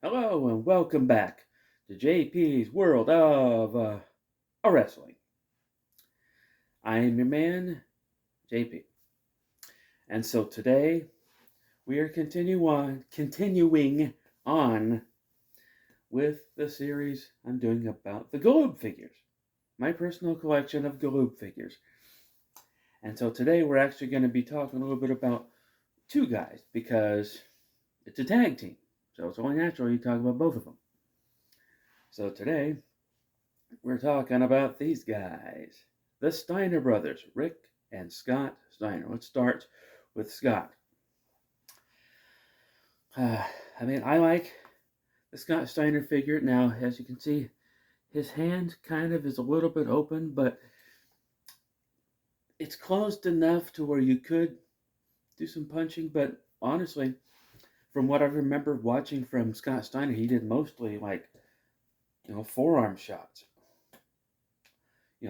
Hello and welcome back to J.P.'s World of Wrestling. I am your man, J.P. And so today we are continuing on with the series I'm doing about the Galoob figures, my personal collection of Galoob figures. And so today we're actually going to be talking a little bit about two guys because it's a tag team. So it's only natural you talk about both of them. So today we're talking about these guys, the Steiner brothers, Rick and Scott Steiner. Let's start with Scott. I like the Scott Steiner figure. Now, as you can see, his hand kind of is a little bit open, but it's closed enough to where you could do some punching. But honestly, from what I remember watching from Scott Steiner, he did mostly forearm shots. He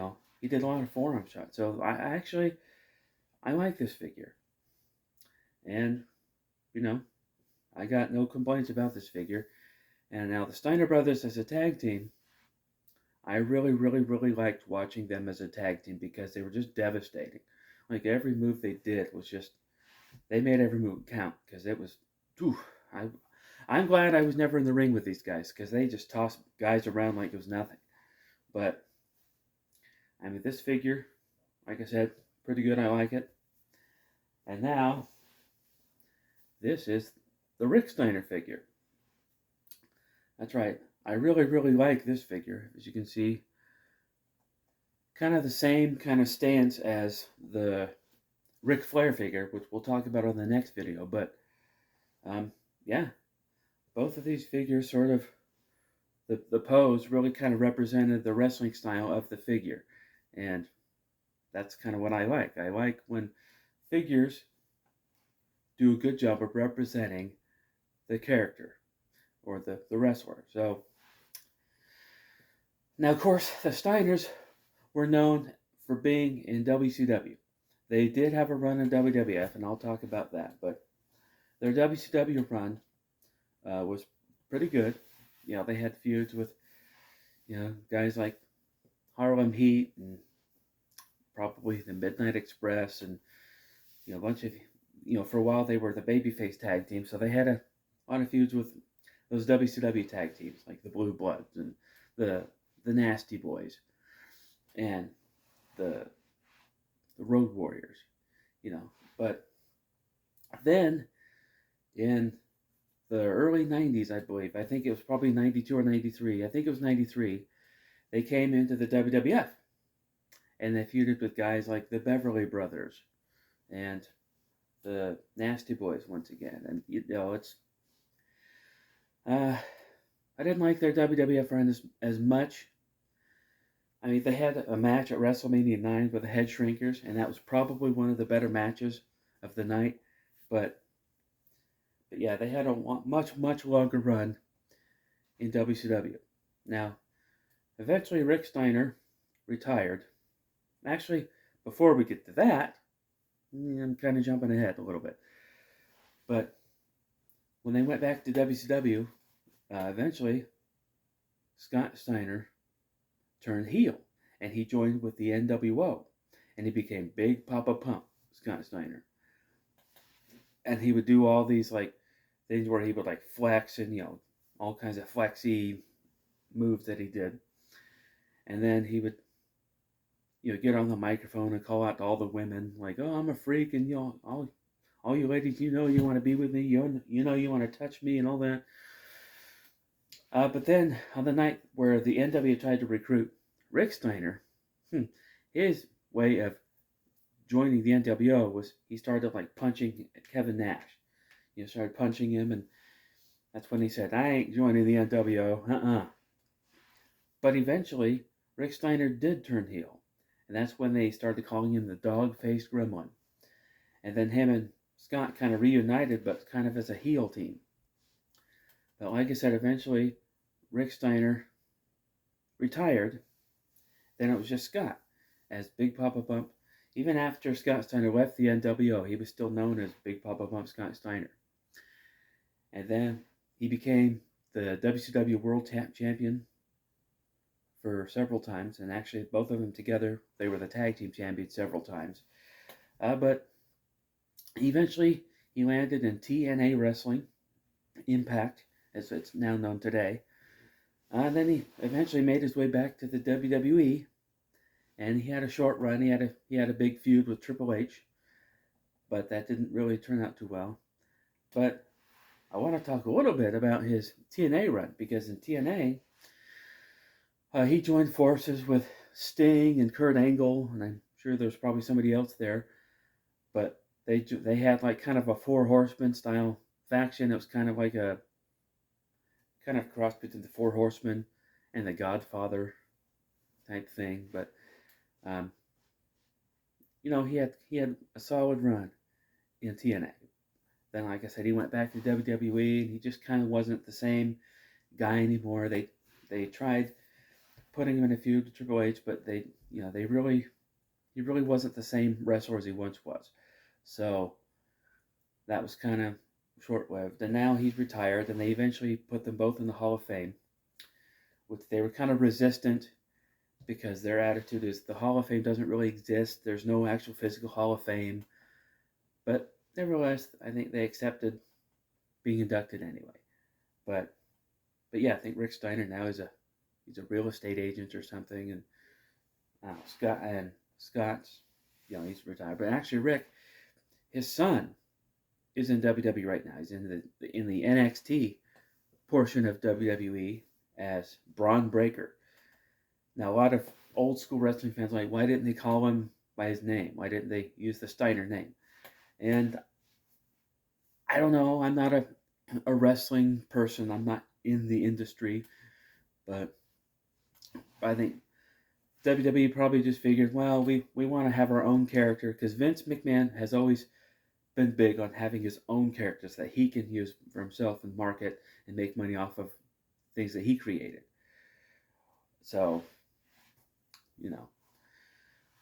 did a lot of forearm shots. So I like this figure. And, I got no complaints about this figure. And now the Steiner brothers as a tag team, I really, really, really liked watching them as a tag team because they were just devastating. Like every move they did was just, they made every move count because it was, I'm glad I was never in the ring with these guys because they just tossed guys around like it was nothing. But, this figure, like I said, pretty good. I like it. And now, this is the Rick Steiner figure. That's right. I really, really like this figure. As you can see, kind of the same kind of stance as the Ric Flair figure, which we'll talk about on the next video. But, yeah, both of these figures sort of, the pose really kind of represented the wrestling style of the figure. And that's kind of what I like. I like when figures do a good job of representing the character or the wrestler. So, now, of course, the Steiners were known for being in WCW. They did have a run in WWF, and I'll talk about that. But their WCW run was pretty good. They had feuds with, guys like Harlem Heat and probably the Midnight Express and, a bunch of, for a while they were the babyface tag team. So they had a lot of feuds with those WCW tag teams like the Blue Bloods and the Nasty Boys and the Road Warriors, But then in the early 90s, I believe, I think it was probably 92 or 93, I think it was 93, they came into the WWF and they feuded with guys like the Beverly Brothers and the Nasty Boys once again. And, it's, I didn't like their WWF run as much. They had a match at WrestleMania 9 with the Head Shrinkers, and that was probably one of the better matches of the night. But yeah, they had a much, much longer run in WCW. Now, eventually Rick Steiner retired. Actually, before we get to that, I'm kind of jumping ahead a little bit. But when they went back to WCW, eventually Scott Steiner turned heel, and he joined with the NWO, and he became Big Papa Pump, Scott Steiner. And he would do all these things where he would flex and all kinds of flexy moves that he did. And then he would get on the microphone and call out to all the women like, "Oh, I'm a freak, and all you ladies, you want to be with me, you want to touch me and all that." But then on the night where the NWO tried to recruit Rick Steiner, his way of joining the NWO was he started punching Kevin Nash. Started punching him, and that's when he said, "I ain't joining the NWO, But eventually, Rick Steiner did turn heel, and that's when they started calling him the Dog-Faced Gremlin. And then him and Scott kind of reunited, but kind of as a heel team. But like I said, eventually Rick Steiner retired. Then it was just Scott as Big Papa Pump. Even after Scott Steiner left the NWO, he was still known as Big Papa Pump Scott Steiner. And then he became the WCW World Champion for several times, and actually both of them together, they were the tag team champions several times. But eventually, he landed in TNA Wrestling, Impact, as it's now known today. Then he eventually made his way back to the WWE, and he had a short run. He had a big feud with Triple H, but that didn't really turn out too well. But I want to talk a little bit about his TNA run, because in TNA, he joined forces with Sting and Kurt Angle, and I'm sure there's probably somebody else there. But they had like kind of a Four Horsemen style faction. It was kind of like a kind of cross between the Four Horsemen and the Godfather type thing. But um, he had a solid run in TNA. Then, like I said, he went back to WWE, and he just kind of wasn't the same guy anymore. They tried putting him in a feud with Triple H, but he really wasn't the same wrestler as he once was. So that was kind of short-lived. And now he's retired, and they eventually put them both in the Hall of Fame, which they were kind of resistant because their attitude is the Hall of Fame doesn't really exist. There's no actual physical Hall of Fame. But nevertheless, I think they accepted being inducted anyway. But yeah, I think Rick Steiner now he's a real estate agent or something, and Scott's he's retired. But actually, Rick, his son, is in WWE right now. He's in the NXT portion of WWE as Braun Breaker. Now, a lot of old school wrestling fans are like, why didn't they call him by his name? Why didn't they use the Steiner name? And I don't know. I'm not a wrestling person. I'm not in the industry, but I think WWE probably just figured, well, we want to have our own character, because Vince McMahon has always been big on having his own characters that he can use for himself and market and make money off of things that he created. So,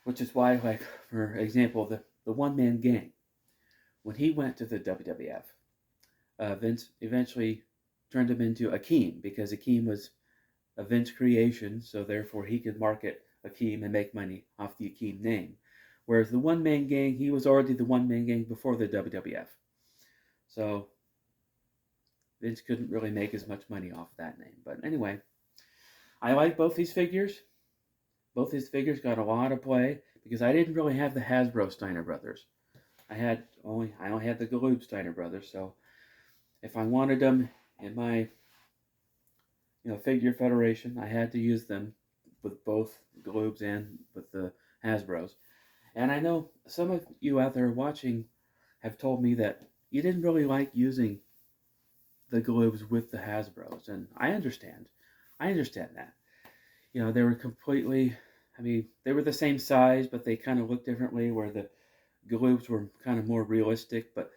which is why, like, for example, the one-man gang, when he went to the WWF, Vince eventually turned him into Akeem, because Akeem was a Vince creation, so therefore he could market Akeem and make money off the Akeem name. Whereas the one-man gang, he was already the one-man gang before the WWF. So Vince couldn't really make as much money off that name. But anyway, I like both these figures. Both these figures got a lot of play, because I didn't really have the Hasbro Steiner Brothers. I only had the Galoob Steiner Brothers, so if I wanted them in my figure federation, I had to use them with both Galoobs and with the Hasbros. And I know some of you out there watching have told me that you didn't really like using the Galoobs with the Hasbros, and I understand. I understand that. They were they were the same size, but they kind of looked differently, where the Galoobs were kind of more realistic, but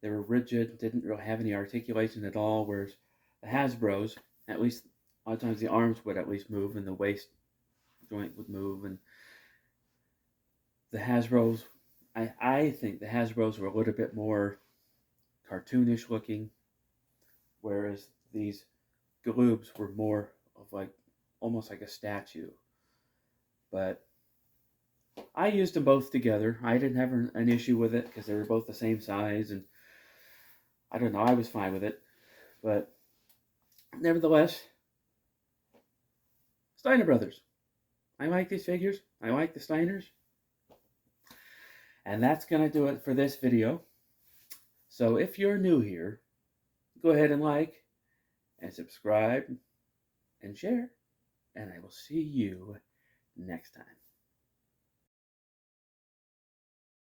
they were rigid, didn't really have any articulation at all, whereas the Hasbros, at least a lot of times the arms would at least move, and the waist joint would move, and the Hasbros, I think the Hasbros were a little bit more cartoonish looking, whereas these Galoobs were more of almost like a statue. But I used them both together. I didn't have an issue with it, because they were both the same size, and I don't know, I was fine with it. But nevertheless, Steiner Brothers. I like these figures. I like the Steiners. And that's going to do it for this video. So if you're new here, go ahead and like and subscribe and share. And I will see you next time.